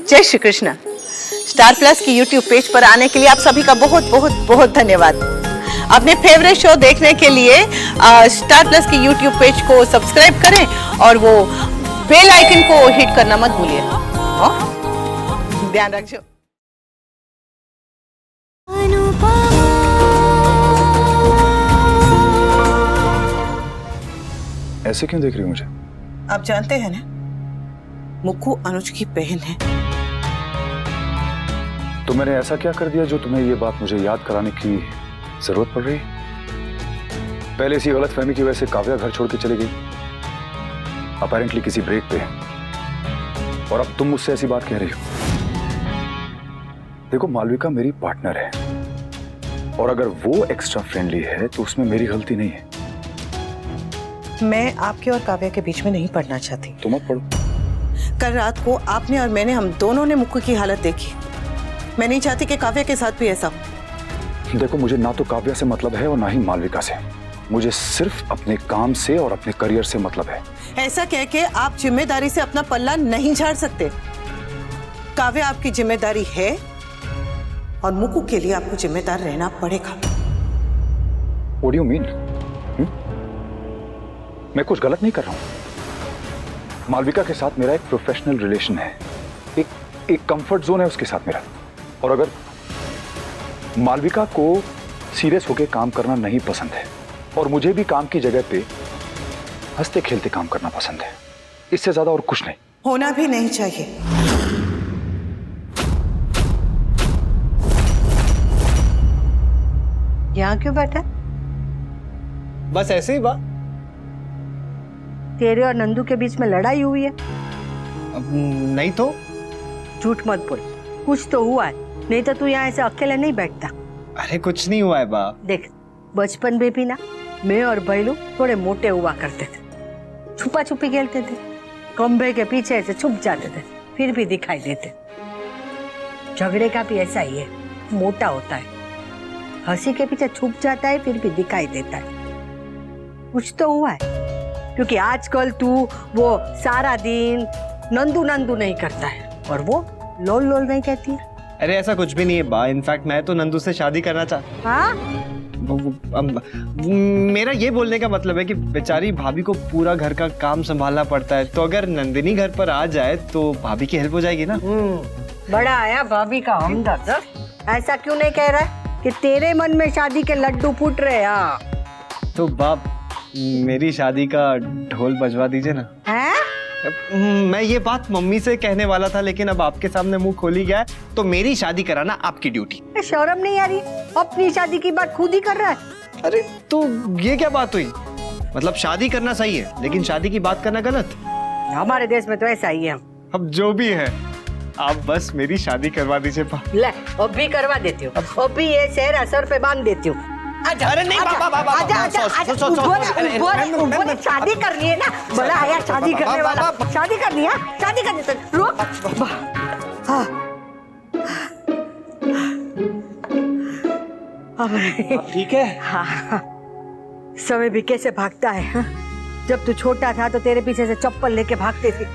जय Shri Krishna. Star plus की YouTube page पर आने के लिए आप सभी का बहुत बहुत बहुत धन्यवाद। अपने फेवरेट शो देखने के लिए स्टार प्लस की यूट्यूब पेज को सब्सक्राइब करें और वो बेल आइकन को हिट करना मत भूलिए। ध्यान रखिए। ऐसे क्यों देख रही हो मुझे? आप जानते हैं ना, मुक्कू अनुज की बहन है। तो मैंने ऐसा क्या कर दिया जो तुम्हें ये बात मुझे याद कराने की जरूरत पड़ रही? पहले इसी गलतफहमी की वजह से काव्या घर छोड़ के चली गई, अपेरेंटली किसी ब्रेक पे, और अब तुम मुझसे ऐसी बात कह रही हो। देखो, मालविका मेरी पार्टनर है, और अगर वो एक्स्ट्रा फ्रेंडली है तो उसमें मेरी गलती नहीं है। मैं आपके और काव्या के बीच में नहीं पढ़ना चाहती। तुम मत पढ़ो। कल रात को आपने और मैंने, हम दोनों ने मुक्कू की हालत देखी। मैं नहीं चाहती कि काव्या के साथ भी ऐसा हो। देखो, मुझे ना तो काव्या से मतलब है और ना ही मालविका से। मुझे सिर्फ अपने काम से और अपने करियर से मतलब है। ऐसा कह के आप जिम्मेदारी से अपना पल्ला नहीं झाड़ सकते। काव्या आपकी जिम्मेदारी है और मुक्कू के लिए आपको जिम्मेदार रहना पड़ेगा। What do you mean? मैं कुछ गलत नहीं कर रहा हूं। मालविका के साथ मेरा एक प्रोफेशनल रिलेशन है, एक कंफर्ट जोन है उसके साथ मेरा। और अगर मालविका को सीरियस होकर काम करना नहीं पसंद है और मुझे भी काम की जगह पे हंसते खेलते काम करना पसंद है, इससे ज्यादा और कुछ नहीं। होना भी नहीं चाहिए। यहाँ क्यों बैठा? बस ऐसे ही बात। तेरे और नंदू के बीच में लड़ाई हुई है? नहीं तो। झूठ मत बोल, कुछ तो हुआ है, नहीं तो तू यहाँ ऐसे अकेले नहीं बैठता। अरे कुछ नहीं हुआ है बा। देख, बचपन में भी ना मैं और बैलू थोड़े मोटे हुआ करते थे, छुपा छुपी खेलते थे, खंभे के पीछे ऐसे छुप जाते थे, फिर भी दिखाई देते। झगड़े का भी ऐसा ही है, मोटा होता है, हंसी के पीछे छुप जाता है, फिर भी दिखाई देता है। कुछ तो हुआ है, क्योंकि आजकल तू वो सारा दिन नंदू नंदू नहीं करता है और वो लोल लोल नहीं कहती है। अरे ऐसा कुछ भी नहीं है बा। इनफैक्ट मैं तो नंदू से शादी करना चाहता। हाँ? मेरा ये बोलने का मतलब है कि बेचारी भाभी को पूरा घर का काम संभालना पड़ता है, तो अगर नंदिनी घर पर आ जाए तो भाभी की हेल्प हो जाएगी ना। बड़ा आया भाभी का हमदर्द। ऐसा क्यों नहीं कह रहा है कि तेरे मन में शादी के लड्डू फूट रहे हैं? तो बाप, मेरी शादी का ढोल बजवा दीजिए ना। हैं? मैं ये बात मम्मी से कहने वाला था, लेकिन अब आपके सामने मुंह खोली गया है, तो मेरी शादी कराना आपकी ड्यूटी। शर्म नहीं आ रही? अपनी शादी की बात खुद ही कर रहा है। अरे तो ये क्या बात हुई? मतलब शादी करना सही है, लेकिन शादी की बात करना गलत। हमारे देश में तो ऐसा ही है। अब जो भी है, आप बस मेरी शादी करवा दीजिए। ले, अब भी करवा देती हूँ, अब भी ये सेहरा सर पे बांध देती हूँ। अरे नहीं शादी करनी है ना, बड़ा आया शादी करने वाला, शादी करनी है, शादी करनी है, रुक। ठीक है। हाँ, समय भी कैसे भागता है। हाँ? जब तू छोटा था तो तेरे पीछे से चप्पल लेके भागती थी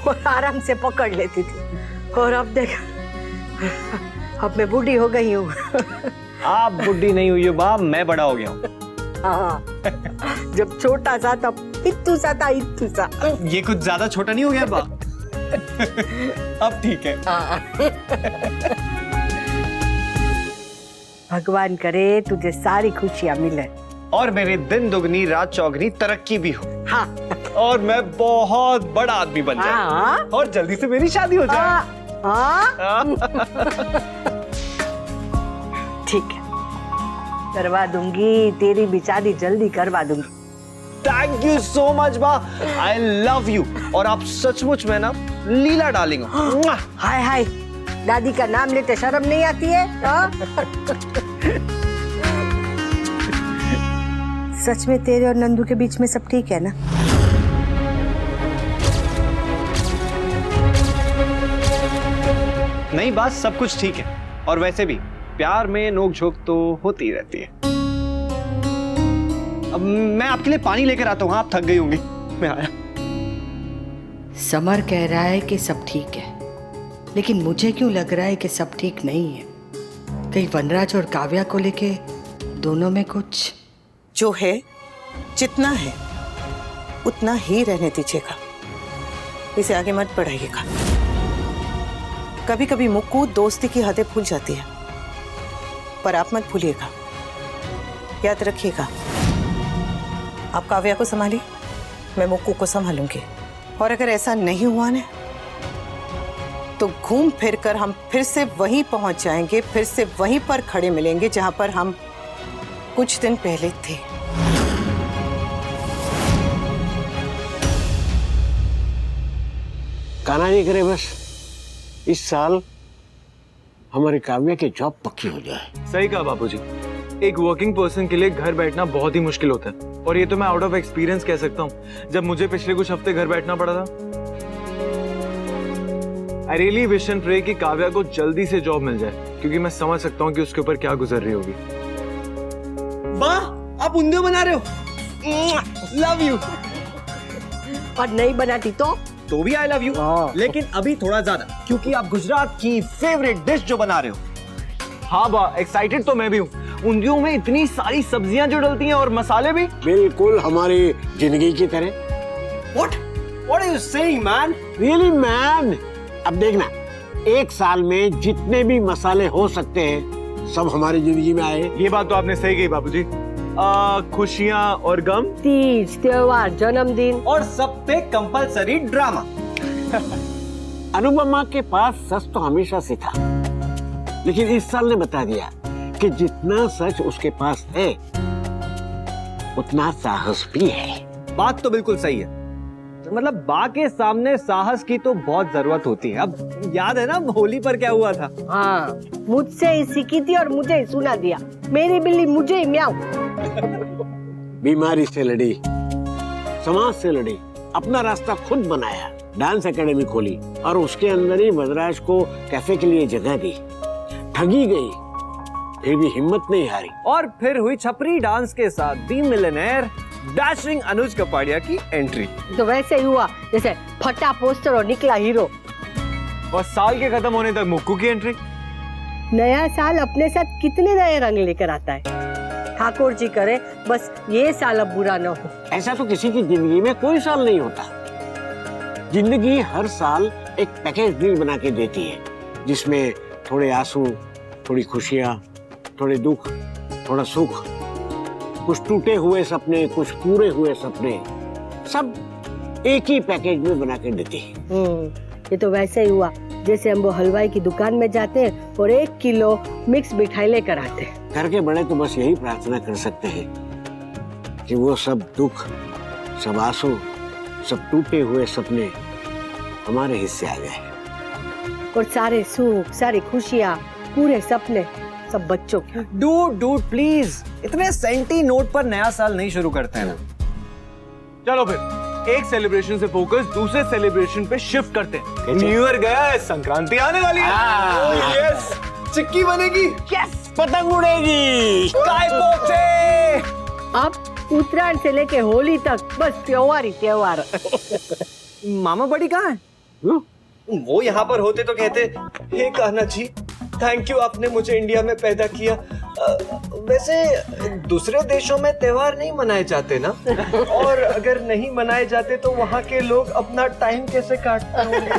और आराम से पकड़ लेती थी, और अब देख, अब मैं बूढ़ी हो गई हूँ। आप बुढ़ी नहीं हुई हो बा, मैं बड़ा हो गया हूँ। हाँ, जब छोटा सा तब इत्तू सा था, इत्तू सा। ये कुछ ज्यादा छोटा नहीं हो गया बा? अब ठीक है। भगवान करे तुझे सारी खुशियाँ मिले और मेरे दिन दुगनी रात चौगनी तरक्की भी हो। हाँ, और मैं बहुत बड़ा आदमी बन जाऊं। हाँ, और जल्दी से मेरी शादी हो जाए। हाँ। ठीक है, करवा दूंगी, तेरी भी शादी जल्दी करवा दूंगी। थैंक यू सो मच बा, आई लव यू। और आप सचमुच में ना लीला डार्लिंग हो। हाय हाय, दादी का नाम लेते शर्म नहीं आती है? सच में तेरे और नंदू के बीच में सब ठीक है ना? नहीं बात, सब कुछ ठीक है। और वैसे भी प्यार में नोक झोंक तो होती रहती है। अब मैं आपके लिए पानी लेकर आता हूँ, आप थक गई होंगी। मैं आया। समर कह रहा है कि सब ठीक है, लेकिन मुझे क्यों लग रहा है कि सब ठीक नहीं है। कहीं वनराज और काव्या को लेके दोनों में कुछ। जो है जितना है उतना ही रहने दीजिएगा, इसे आगे मत बढ़ाइएगा। कभी कभी मुक्कू दोस्ती की हदें भूल जाती है, पर आप मत भूलिएगा। याद रखिएगा, आप काव्या को संभालिए, मैं मुक्कू को संभालूंगी। और अगर ऐसा नहीं हुआ ना तो घूम फिर कर हम फिर से वहीं पहुंच जाएंगे, फिर से वहीं पर खड़े मिलेंगे जहां पर हम कुछ दिन पहले थे। कान्हा जी करे बस इस साल हमारी काव्या की जॉब पक्की हो जाए। सही कहा बापूजी, एक वर्किंग पर्सन के लिए घर बैठना बहुत ही मुश्किल होता है, और ये तो मैं आउट ऑफ एक्सपीरियंस कह सकता हूँ, जब मुझे पिछले कुछ हफ्ते घर बैठना पड़ा था। I really wish and pray कि काव्या को जल्दी से जॉब मिल जाए, क्योंकि मैं समझ सकता हूँ कि उसके ऊपर क्या गुजर रही होगी। वाह, आप उंधियो बना रहे हो, लव यू। और नहीं बनाती तो भी आई लव यू, लेकिन अभी थोड़ा ज्यादा, क्योंकि आप गुजरात की फेवरेट डिश जो बना रहे हो। हाँ बा, एक्साइटेड तो मैं भी हूँ। उंधियों में इतनी सारी सब्जियां जो डलती हैं और मसाले भी। बिल्कुल हमारी जिंदगी की तरह। What are you saying, man? Really man. अब देखना, एक साल में जितने भी मसाले हो सकते हैं सब हमारी जिंदगी में आए। ये बात तो आपने सही कही बापूजी। खुशियां और गम, तीज त्योहार जन्मदिन और सब पे कंपलसरी ड्रामा। अनुपमा के पास सच तो हमेशा से था, लेकिन इस साल ने बता दिया कि जितना सच उसके पास है उतना साहस भी है। बात तो बिल्कुल सही है, मतलब बा के सामने साहस की तो बहुत जरूरत होती है। अब याद है ना होली पर क्या हुआ था? हाँ, मुझसे ही सीखी थी और मुझे ही सुना दिया। मेरी बिल्ली मुझे ही म्याऊं। बीमारी से लड़ी, समाज से लड़ी, अपना रास्ता खुद बनाया, डांस एकेडमी खोली और उसके अंदर ही वनराज को कैफे के लिए जगह दी। ठगी गई, फिर भी हिम्मत नहीं हारी। और फिर हुई छपरी डांस के साथ दी मिलियनेयर डैशिंग अनुज कपाड़िया की एंट्री। तो वैसे ही हुआ जैसे फटा पोस्टर और निकला हीरो। और साल के खत्म होने तक मुक्कू की एंट्री। नया साल अपने साथ कितने नए रंग लेकर आता है। ठाकुर जी करे बस ये साल अब बुरा न हो। ऐसा तो किसी की जिंदगी में कोई साल नहीं होता। जिंदगी हर साल एक पैकेज डील बना के देती है, जिसमें थोड़े आंसू, थोड़ी खुशियां, थोड़े दुख, थोड़ा सुख, कुछ टूटे हुए सपने, कुछ पूरे हुए सपने, सब एक ही पैकेज में बना के देती है। ये तो वैसे ही हुआ जैसे हम वो हलवाई की दुकान में जाते हैं और 1 किलो मिक्स मिठाई लेकर आते हैं। घर के बड़े तो बस यही प्रार्थना कर सकते हैं कि वो सब दुख, सब आंसू, सब टूटे हुए सपने हमारे हिस्से आ जाए और सारे सुख, सारी खुशियाँ, पूरे सपने सब बच्चों के। डूड प्लीज, इतने सेंटी नोट पर नया साल नहीं शुरू करते हैं ना। चलो फिर एक सेलिब्रेशन से फोकस दूसरे सेलिब्रेशन पे शिफ्ट करते हैं। न्यू ईयर गया है, संक्रांति आने वाली है। Oh, yes, चिक्की बनेगी, यस, पतंग उड़ेगी, काय पोचे। अब उत्तरायण से लेके होली तक बस त्योहार ही त्योहार। मामा बड़ी कहाँ है? वो यहाँ पर होते तो कहते, हे कान्हा जी, थैंक यू, आपने मुझे इंडिया में पैदा किया। वैसे दूसरे देशों में त्योहार नहीं मनाए जाते ना, और अगर नहीं मनाए जाते तो वहाँ के लोग अपना टाइम कैसे काटते होंगे?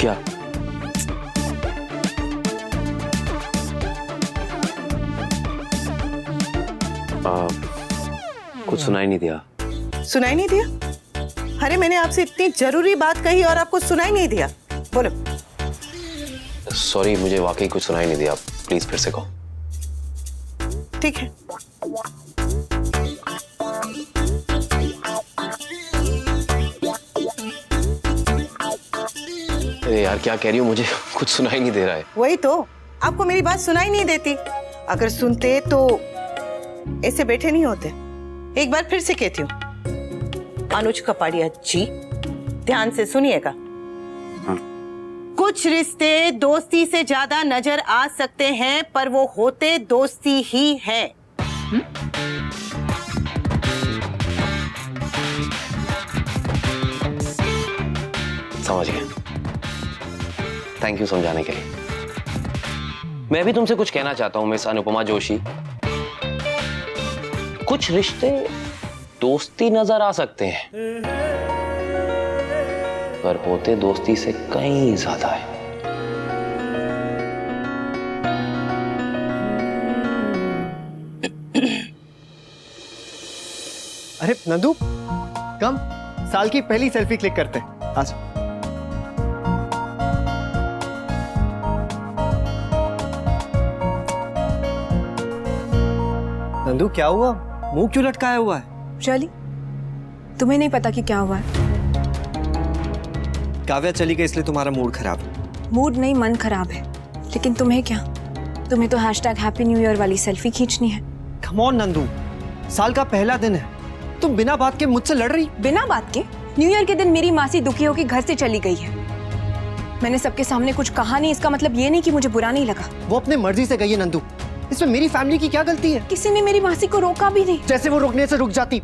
क्या? कुछ सुनाई नहीं दिया। सुनाई नहीं दिया? अरे मैंने आपसे इतनी जरूरी बात कही और आपको सुनाई नहीं दिया? बोलो। सॉरी, मुझे वाकई कुछ सुनाई नहीं दिया, प्लीज फिर से कहो। ठीक है। अरे यार क्या कह रही हो, मुझे कुछ सुनाई नहीं दे रहा है। वही तो, आपको मेरी बात सुनाई नहीं देती। अगर सुनते तो ऐसे बैठे नहीं होते। एक बार फिर से कहती हूँ, अनुज कपाड़िया जी, ध्यान से सुनिएगा। कुछ रिश्ते दोस्ती से ज्यादा नजर आ सकते हैं, पर वो होते दोस्ती ही हैं। समझ गया, थैंक यू समझाने के लिए। मैं भी तुमसे कुछ कहना चाहता हूं मिस अनुपमा जोशी। कुछ रिश्ते दोस्ती नजर आ सकते हैं, पर होते दोस्ती से कहीं ज्यादा है। अरे नंदू, कम साल की पहली सेल्फी क्लिक करते हैं आज। नंदू क्या हुआ, मुंह क्यों लटकाया हुआ है? चली, तुम्हें नहीं पता कि क्या हुआ है? काव्या चली गई इसलिए तुम्हारा मूड खराब है। मूड नहीं, मन खराब है। लेकिन तुम्हें क्या? तुम्हें तो हैप्पी न्यू ईयर वाली सेल्फी खींचनी है। कम ऑन नंदू, साल का पहला दिन है, तुम बिना बात के मुझसे लड़ रही? बिना बात के? न्यू ईयर के दिन मेरी मासी दुखी होकर घर से चली गई है। मैंने सबके सामने कुछ कहा नहीं, इसका मतलब ये नहीं कि मुझे बुरा नहीं लगा। वो अपने मर्जी से गई है नंदू, इसमें मेरी फैमिली की क्या गलती है? किसी ने मेरी मासी को रोका भी नहीं। जैसे वो रुकने से रुक जाती।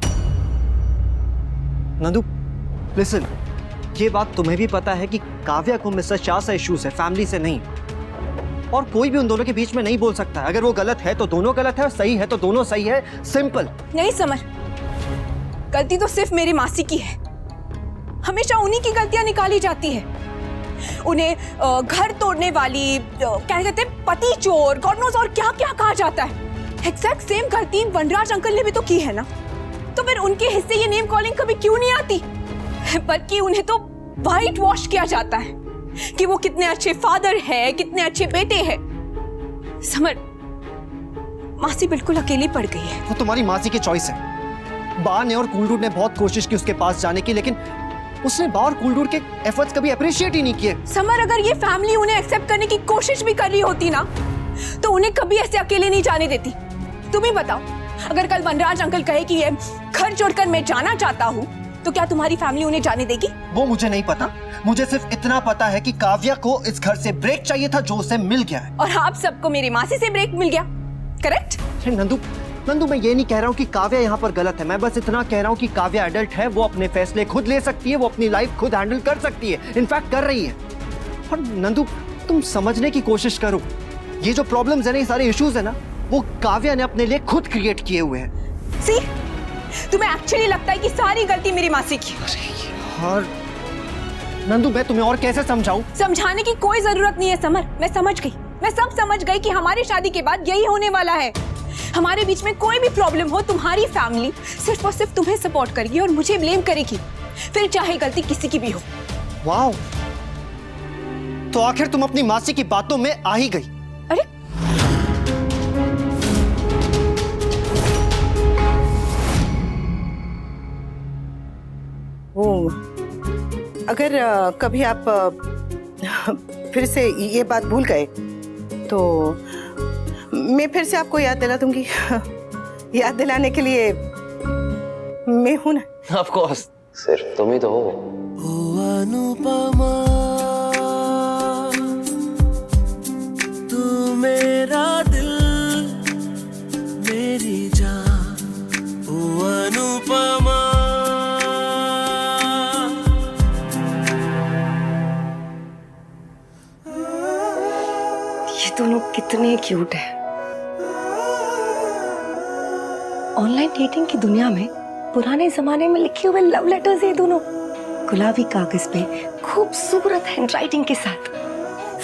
नंदू लिसन, ये बात तुम्हें भी पता है कि काव्या को मिस्टर शाह से इश्यूज है, फैमिली से नहीं। और कोई भी उन दोनों के बीच में नहीं बोल सकता। अगर वो गलत है तो दोनों गलत है, और सही है तो दोनों सही है, सिंपल। नहीं समर, गलती तो सिर्फ मेरी मासी की है। हमेशा उन्हीं की गलतियां निकाली जाती है। उन्हें घर तोड़ने वाली, क्या कहते हैं, पति चोर, गॉड नोस और क्या क्या कहा जाता है। एग्जैक्ट सेम गलती वनराज अंकल ने भी तो की है ना। तो फिर उनके हिस्से ये नेम कॉलिंग कभी क्यों नहीं आती? बल्कि उन्हें तो वाइट वॉश किया जाता है कि वो कितने अच्छे फादर है, कितने अच्छे बेटे हैं। समर, मासी बिल्कुल अकेली पड़ गई है। वो तुम्हारी मासी की चॉइस है। बा ने और कूलडूड ने बहुत कोशिश की उसके पास जाने की, लेकिन उसने बा और कूलडूड के एफर्ट्स कभी अप्रिशिएट ही नहीं किए। समर, अगर ये फैमिली उन्हें एक्सेप्ट करने की कोशिश भी कर रही होती ना, तो उन्हें कभी ऐसे अकेले नहीं जाने देती। तुम ही बताओ, अगर कल वनराज अंकल कहे कि ये घर छोड़कर मैं जाना चाहता हूँ, तो क्या तुम्हारी फैमिली उन्हें जाने देगी? वो मुझे नहीं पता। मुझे सिर्फ इतना पता है कि काव्या को इस घर से ब्रेक चाहिए था, जो उसे मिल गया है। और आप सबको मेरी मासी से ब्रेक मिल गया, करेक्ट? नंदू, मैं ये नहीं कह रहा हूँ कि काव्या यहाँ पर गलत है। मैं बस इतना कह रहा हूँ कि काव्या एडल्ट है, वो अपने फैसले खुद ले सकती है, वो अपनी लाइफ खुद हैंडल कर सकती है, इनफैक्ट कर रही है। और नंदू, तुम समझने की कोशिश करो, ये जो प्रॉब्लम्स है ना, ये सारे इश्यूज है ना, वो काव्या ने अपने लिए खुद क्रिएट किए हुए हैं। सी, तुम्हें एक्चुअली लगता है कि सारी गलती मेरी मासी की? और नंदू, मैं तुम्हें और कैसे समझाऊं? समझाने की कोई जरूरत नहीं है समर, मैं समझ गई। मैं सब समझ गई कि हमारी शादी के बाद यही होने वाला है। हमारे बीच में कोई भी प्रॉब्लम हो, तुम्हारी फैमिली सिर्फ और सिर्फ तुम्हें सपोर्ट करेगी और मुझे ब्लेम करेगी, फिर चाहे गलती किसी की भी हो। वाओ, तो आखिर तुम अपनी मासी की बातों में आ ही गई। अरे वो अगर कभी आप फिर से ये बात भूल गए तो मैं फिर से आपको याद दिला दूंगी। याद दिलाने के लिए मैं हूं ना। ऑफ कोर्स, सिर्फ तुम ही तो हो। अनुपमा, तू मेरा दिल, मेरी जान, ओ अनुपमा। ये दोनों कितने क्यूट हैं। ऑनलाइन डेटिंग की दुनिया में पुराने जमाने में लिखे हुए लव लेटर्स ये दोनों, गुलाबी कागज पे खूबसूरत हैंडराइटिंग के साथ,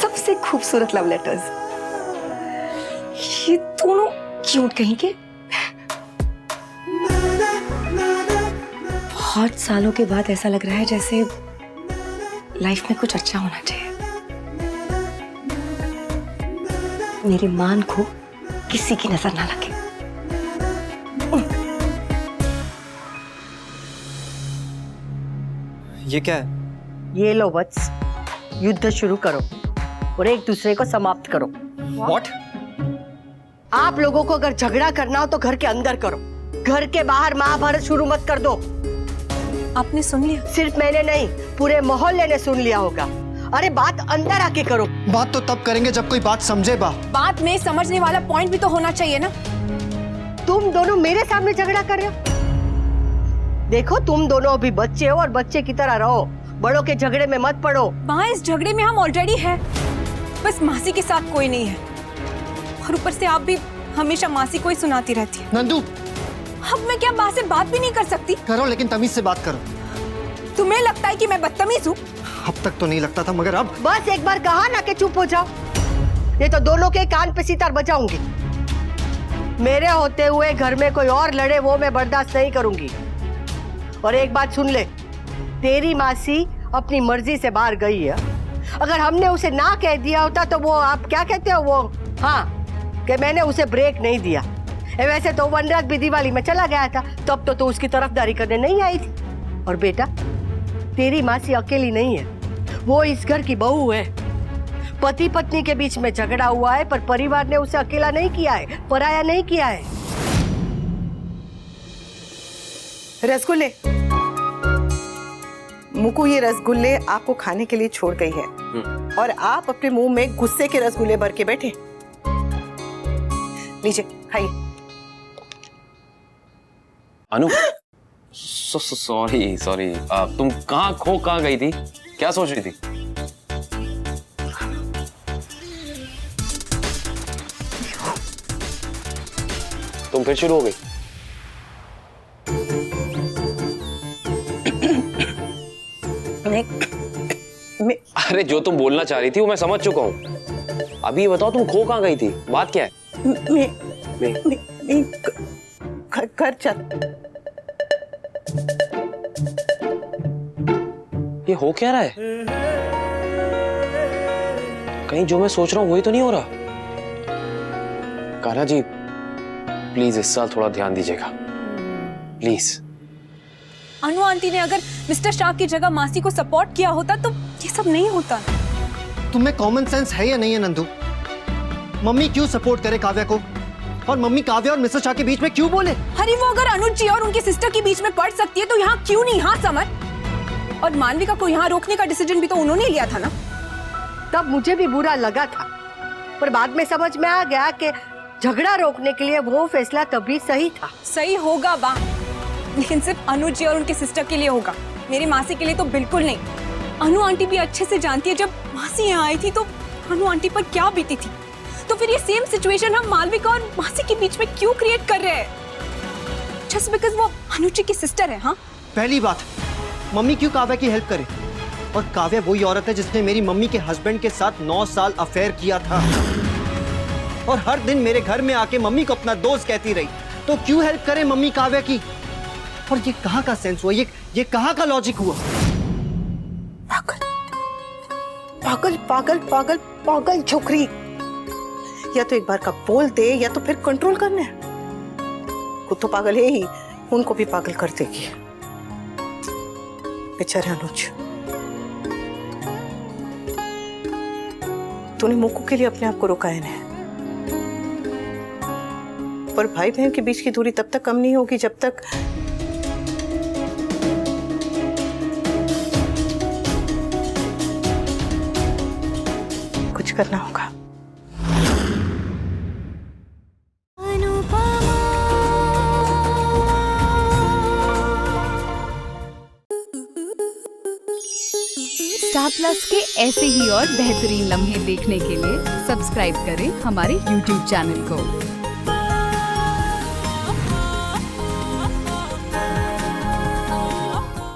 सबसे खूबसूरत लव लेटर्स। ये दोनों क्यूट कहीं के। बहुत सालों के बाद ऐसा लग रहा है जैसे लाइफ में कुछ अच्छा होना चाहिए। मेरी मान को किसी की नजर ना लगे। ये क्या है? ये लो वत्स, युद्ध शुरू करो और एक दूसरे को समाप्त करो। What? आप लोगों को अगर झगड़ा करना हो तो घर के अंदर करो, घर के बाहर महाभारत शुरू मत कर दो। आपने सुन लिया? सिर्फ मैंने नहीं, पूरे मोहल्ले ने सुन लिया होगा। अरे बात अंदर आके करो। बात तो तब करेंगे जब कोई बात समझे। बात में समझने वाला पॉइंट भी तो होना चाहिए ना। तुम दोनों मेरे सामने झगड़ा कर रहे हो। देखो तुम दोनों अभी बच्चे हो और बच्चे की तरह रहो, बड़ों के झगड़े में मत पड़ो। माँ, इस झगड़े में हम ऑलरेडी हैं, बस मासी के साथ कोई नहीं है। और ऊपर से आप भी हमेशा मासी को ही सुनाती रहती है। नंदू, अब मैं क्या माँ से बात भी नहीं कर सकती? करो, लेकिन तमीज से बात करो। तुम्हें लगता है कि मैं बदतमीज हूँ? अब तक तो नहीं लगता था, मगर अब बस एक बार कहा ना कि चुप हो जाओ, ये तो दोनों के कान पे सितार बजाऊंगी। मेरे होते हुए घर में कोई और लड़े वो मैं बर्दाश्त नहीं करूंगी। और एक बात सुन ले, तेरी मासी अपनी मर्जी से बाहर गई है। अगर हमने उसे ना कह दिया होता तो वो, आप क्या कहते हो वो, हाँ, कि मैंने उसे ब्रेक नहीं दिया। वैसे तो वनराज भी दिवाली में चला गया था, तब तो उसकी तरफदारी करने नहीं आई थी। और बेटा, तेरी मासी अकेली नहीं है, वो इस घर की बहू है। पति पत्नी के बीच में झगड़ा हुआ है, पर परिवार ने उसे अकेला नहीं किया है, पराया नहीं किया है। रसगुल्ले, मुकु ये रसगुल्ले आपको खाने के लिए छोड़ गई है और आप अपने मुंह में गुस्से के रसगुल्ले भर के बैठे। लीजिए, खाइए। अनु, सॉरी सॉरी, तुम कहाँ गई थी? क्या सोच रही थी? तुम फिर शुरू हो गई? अरे जो तुम बोलना चाह रही थी वो मैं समझ चुका हूँ। अभी ये बताओ, तुम खो कहाँ गई थी? बात क्या है? घर चल। ये हो क्या रहा है? कहीं जो मैं सोच रहा हूँ वही तो नहीं हो रहा? कान्हा जी, प्लीज इस साल थोड़ा ध्यान दीजिएगा, प्लीज। अनु आंटी ने अगर मिस्टर शाह की जगह मासी को सपोर्ट किया होता तो ये सब नहीं होता। तुम्हें कॉमन सेंस है या नहीं है नंदू? मम्मी क्यों सपोर्ट करे काव्या को? और मम्मी काव्या और मिस्टर शाह के बीच में क्यों बोले? अरे वो अगर अनुज जी और उनकी सिस्टर के बीच में पड़ सकती है तो यहाँ क्यों नहीं? हाँ समर, और मालविका को यहाँ रोकने का डिसीजन भी तो उन्होंने लिया था ना। तब मुझे भी बुरा लगा था, पर बाद में समझ में आ गया कि झगड़ा रोकने के लिए वो फैसला तभी सही था। सही होगा बा, लेकिन सिर्फ अनुज जी और उनके सिस्टर के लिए होगा, मेरी मासी के लिए तो बिल्कुल नहीं। अनु आंटी भी अच्छे से जानती है जब मासी यहाँ आई थी तो अनु आंटी पर क्या बीती थी। तो फिर ये सेम सिचुएशन हम मालविका और मासी के बीच में क्यों क्रिएट कर रहे हैं? जस्ट बिकॉज़ वो अनुज जी की सिस्टर है। हाँ, पहली बात, मम्मी क्यों काव्या की हेल्प करे? और काव्या वही औरत है जिसने मेरी मम्मी के हस्बैंड के साथ 9 साल अफेयर किया था और हर दिन मेरे घर में आके मम्मी को अपना दोस्त कहती रही। तो क्यों हेल्प करे मम्मी काव्या की? और ये कहाँ का सेंस हुआ? ये कहाँ का लॉजिक हुआ? पागल पागल पागल पागल पागल छोकरी, या तो एक बार का बोल दे या तो फिर कंट्रोल करना है। खुद तो पागल है ही, उनको भी पागल कर देगी। बेचारे अनुज, तूने मुकु के लिए अपने आप को रोकाया है, पर भाई बहन के बीच की दूरी तब तक कम नहीं होगी जब तक कुछ करना होगा। स्टार प्लस के ऐसे ही और बेहतरीन लम्हे देखने के लिए सब्सक्राइब करें हमारे YouTube चैनल को।